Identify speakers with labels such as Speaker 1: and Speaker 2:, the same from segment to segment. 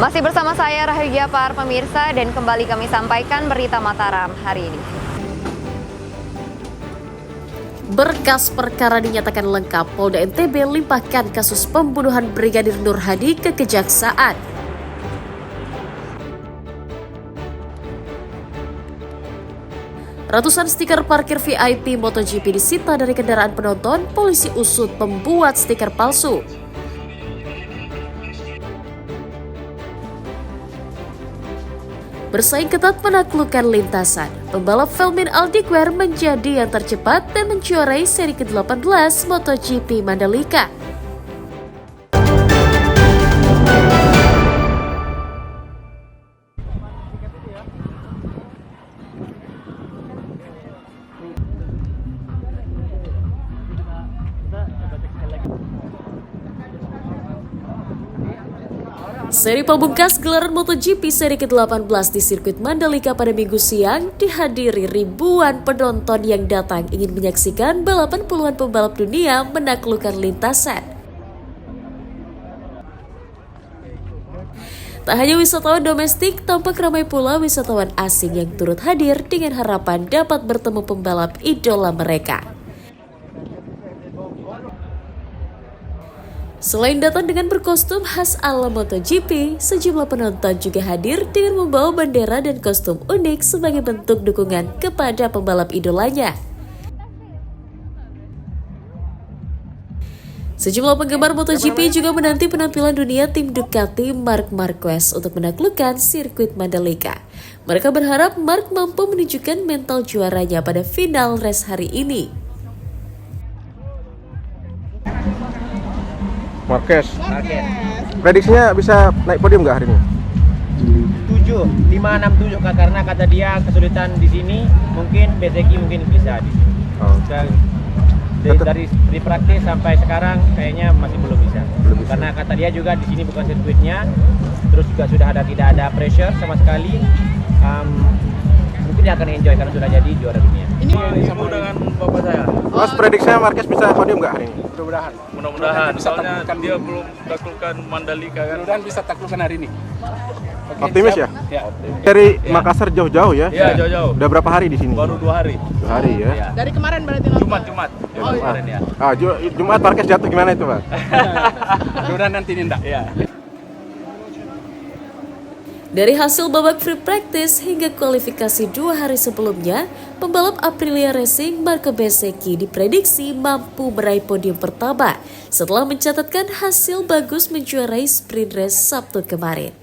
Speaker 1: Masih bersama saya Rahayu Japar, pemirsa, dan kembali kami sampaikan berita Mataram hari ini.
Speaker 2: Berkas perkara dinyatakan lengkap, Polda NTB limpahkan kasus pembunuhan Brigadir Nur Hadi ke Kejaksaan. Ratusan stiker parkir VIP MotoGP disita dari kendaraan penonton, polisi usut pembuat stiker palsu. Bersaing ketat menaklukkan lintasan, pembalap Velmin Aldiquer menjadi yang tercepat dan menjuarai seri ke-18 MotoGP Mandalika. Seri pemungkas gelaran MotoGP seri ke-18 di sirkuit Mandalika pada Minggu siang dihadiri ribuan penonton yang datang ingin menyaksikan balapan puluhan pembalap dunia menaklukkan lintasan. Tak hanya wisatawan domestik, tampak ramai pula wisatawan asing yang turut hadir dengan harapan dapat bertemu pembalap idola mereka. Selain datang dengan berkostum khas ala MotoGP, sejumlah penonton juga hadir dengan membawa bendera dan kostum unik sebagai bentuk dukungan kepada pembalap idolanya. Sejumlah penggemar MotoGP juga menanti penampilan dunia tim Ducati Marc Marquez untuk menaklukkan sirkuit Mandalika. Mereka berharap Marc mampu menunjukkan mental juaranya pada final race hari ini.
Speaker 3: Marquez. Prediksinya bisa naik podium nggak hari ini?
Speaker 4: 7, 5, 6, 7 Kak, karena kata dia kesulitan di sini, mungkin Bezeki mungkin bisa di sini.
Speaker 3: Oh.
Speaker 4: Dari praktis sampai sekarang kayaknya masih belum bisa. Karena kata dia juga di sini bukan sirkuitnya, terus juga tidak ada pressure sama sekali. Mungkin dia akan enjoy karena sudah jadi juara dunia.
Speaker 5: Ini sama dengan bapak saya.
Speaker 3: Mas, prediksinya Marquez bisa podium nggak hari ini?
Speaker 5: Mudah-mudahan. Soalnya dia belum taklukkan Mandalika kan.
Speaker 6: Mudah-mudahan bisa taklukkan hari ini. Oke,
Speaker 3: Optimis
Speaker 6: siap.
Speaker 3: ya? Dari Makassar jauh-jauh ya?
Speaker 5: Iya, jauh-jauh.
Speaker 3: Udah berapa hari di sini?
Speaker 5: Baru 2 hari.
Speaker 3: 2 hari ya?
Speaker 5: Iya.
Speaker 6: Dari kemarin berarti
Speaker 5: Jumat.
Speaker 3: Oh,
Speaker 5: Kemarin ya.
Speaker 3: Jumat Marquez jatuh gimana itu, Pak?
Speaker 6: mudah-mudahan nanti nindak.
Speaker 5: Iya.
Speaker 2: Dari hasil babak free practice hingga kualifikasi 2 hari sebelumnya, pembalap Aprilia Racing Marco Bezzecchi diprediksi mampu meraih podium pertama setelah mencatatkan hasil bagus menjuarai sprint race Sabtu kemarin.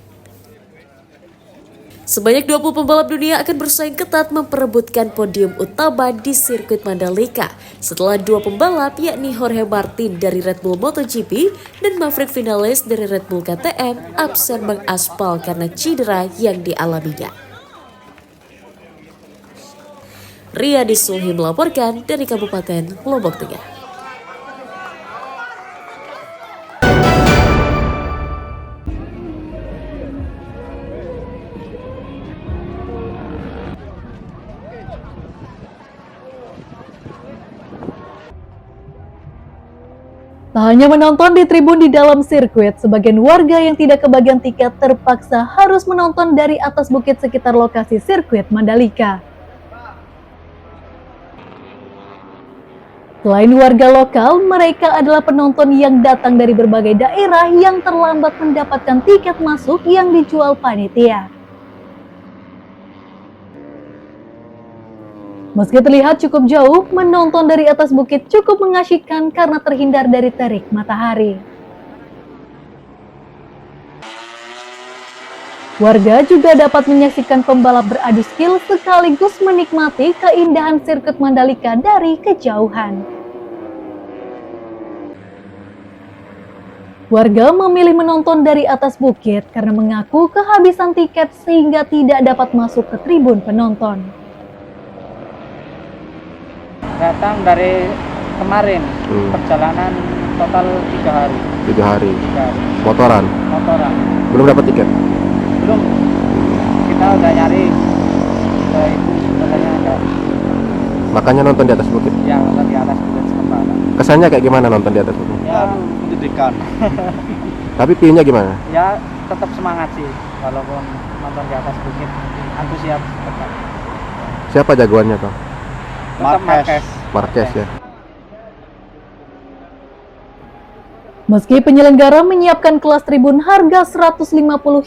Speaker 2: Sebanyak 20 pembalap dunia akan bersaing ketat memperebutkan podium utama di sirkuit Mandalika setelah 2 pembalap yakni Jorge Martin dari Red Bull MotoGP dan Maverick Vinales dari Red Bull KTM absen mengaspal karena cedera yang dialaminya. Riyadi Sulhi melaporkan dari Kabupaten Lombok Tengah.
Speaker 7: Tak hanya menonton di tribun di dalam sirkuit, sebagian warga yang tidak kebagian tiket terpaksa harus menonton dari atas bukit sekitar lokasi sirkuit Mandalika. Selain warga lokal, mereka adalah penonton yang datang dari berbagai daerah yang terlambat mendapatkan tiket masuk yang dijual panitia. Meski terlihat cukup jauh, menonton dari atas bukit cukup mengasyikkan karena terhindar dari terik matahari. Warga juga dapat menyaksikan pembalap beradu skill sekaligus menikmati keindahan sirkuit Mandalika dari kejauhan. Warga memilih menonton dari atas bukit karena mengaku kehabisan tiket sehingga tidak dapat masuk ke tribun penonton.
Speaker 8: Datang dari kemarin, perjalanan total 3 hari.
Speaker 3: 3 hari.
Speaker 8: 3 hari.
Speaker 3: Motoran. Belum dapat tiket?
Speaker 8: Belum. Kita udah nyari ke itu, katanya ada.
Speaker 3: Makanya nonton di atas bukit?
Speaker 8: Yang di atas bukit sementara.
Speaker 3: Kesannya kayak gimana nonton di atas bukit?
Speaker 8: Ya,
Speaker 5: Pendidikan.
Speaker 3: Tapi view-nya gimana?
Speaker 8: ya tetap semangat sih, walaupun nonton di atas bukit, antusias tetap.
Speaker 3: Siapa jagoannya Kang?
Speaker 8: Tetap Marquez.
Speaker 3: Marquez ya.
Speaker 7: Meski penyelenggara menyiapkan kelas tribun harga 150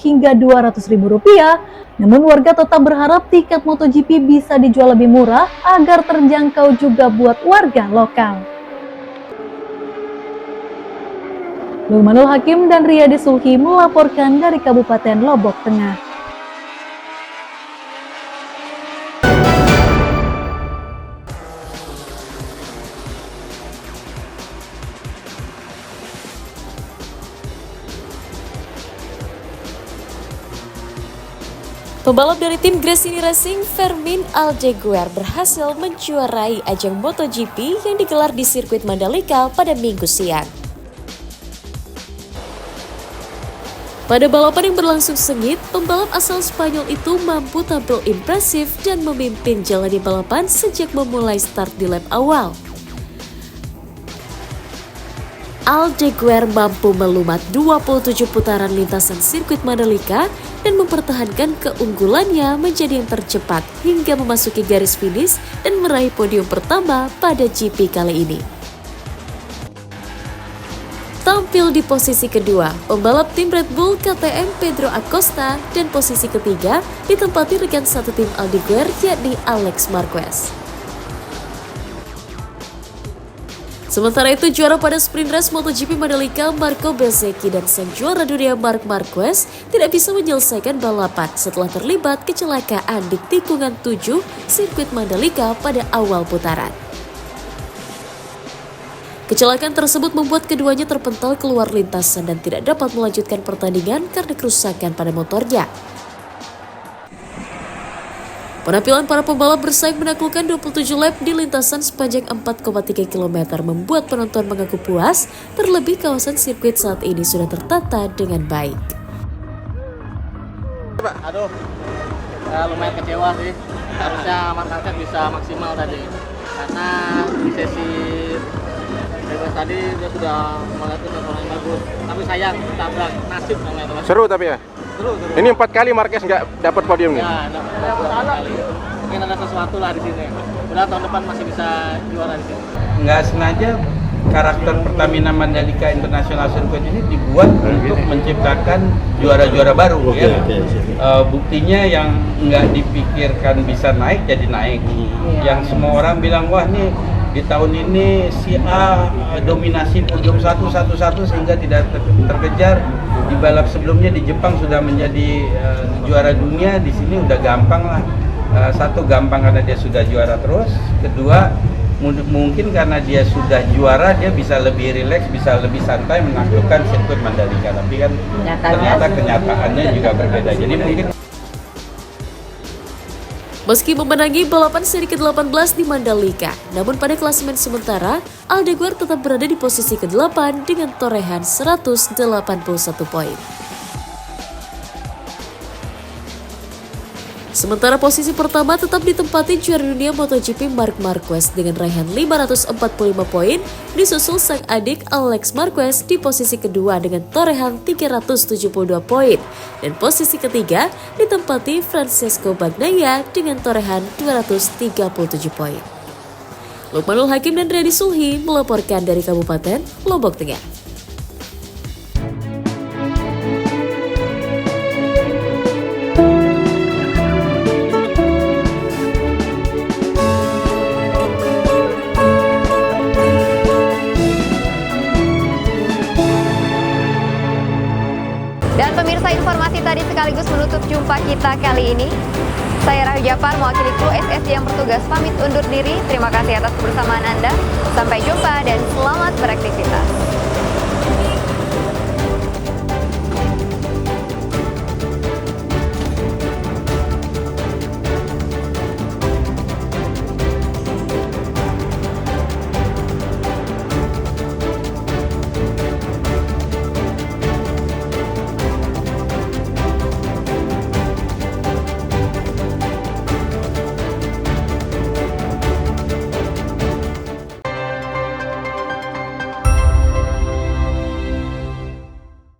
Speaker 7: hingga 200 ribu rupiah, namun warga tetap berharap tiket MotoGP bisa dijual lebih murah agar terjangkau juga buat warga lokal. Lukmanul Hakim dan Riyadi Sulhi melaporkan dari Kabupaten Lombok Tengah.
Speaker 2: Pembalap dari tim Gresini Racing, Fermin Aldeguer, berhasil menjuarai ajang MotoGP yang digelar di sirkuit Mandalika pada Minggu siang. Pada balapan yang berlangsung sengit, pembalap asal Spanyol itu mampu tampil impresif dan memimpin jalani balapan sejak memulai start di lap awal. Aldeguer mampu melumat 27 putaran lintasan sirkuit Mandalika dan mempertahankan keunggulannya menjadi yang tercepat hingga memasuki garis finish dan meraih podium pertama pada GP kali ini. Tampil di posisi kedua, pembalap tim Red Bull KTM Pedro Acosta, dan posisi ketiga ditempati rekan satu tim Aldeguer yakni Alex Marquez. Sementara itu, juara pada sprint race MotoGP Mandalika Marco Bezzecchi dan sang juara dunia Marc Marquez tidak bisa menyelesaikan balapan setelah terlibat kecelakaan di tikungan 7 sirkuit Mandalika pada awal putaran. Kecelakaan tersebut membuat keduanya terpental keluar lintasan dan tidak dapat melanjutkan pertandingan karena kerusakan pada motornya. Penampilan para pembalap bersaing menaklukkan 27 lap di lintasan sepanjang 4,3 km membuat penonton mengaku puas, terlebih kawasan sirkuit saat ini sudah tertata dengan baik.
Speaker 8: Aduh, lumayan kecewa sih. Harusnya Marquez bisa maksimal tadi. Karena di sesi bebas tadi dia sudah melihat performa yang bagus. Tapi sayang, tabrak nasib namanya.
Speaker 3: Seru tapi ya?
Speaker 8: Seru.
Speaker 3: Ini 4 kali Marquez nggak dapat podium nih?
Speaker 8: Ya, dapat kali. Mungkin ada sesuatu lah di sini. Udah tahun depan masih bisa juara di sini.
Speaker 9: Nggak sengaja karakter Pertamina Mandalika International Circuit ini dibuat untuk menciptakan juara-juara baru ya. Buktinya yang nggak dipikirkan bisa naik jadi naik. Yang semua orang bilang wah nih di tahun ini si A dominasi podium 1 sehingga tidak terkejar. Di balap sebelumnya di Jepang sudah menjadi juara dunia, di sini udah gampang lah. Satu gampang karena dia sudah juara terus. Kedua mungkin karena dia sudah juara dia bisa lebih rileks, bisa lebih santai menaklukkan sirkuit Mandalika. Tapi kan ternyata kenyataannya juga berbeda. Jadi mungkin
Speaker 2: meski memenangi balapan seri ke-18 di Mandalika, namun pada klasemen sementara, Aldeguer tetap berada di posisi ke-8 dengan torehan 181 poin. Sementara posisi pertama tetap ditempati juara dunia MotoGP Marc Marquez dengan raihan 545 poin, disusul sang adik Alex Marquez di posisi kedua dengan torehan 372 poin, dan posisi ketiga ditempati Francesco Bagnaia dengan torehan 237 poin. Lukmanul Hakim dan Riyadi Sulhi melaporkan dari Kabupaten Lombok Tengah.
Speaker 1: Dan pemirsa, informasi tadi sekaligus menutup jumpa kita kali ini. Saya Rahayu Japar, mewakili kru SSJ yang bertugas pamit undur diri. Terima kasih atas kebersamaan Anda. Sampai jumpa dan selamat beraktivitas.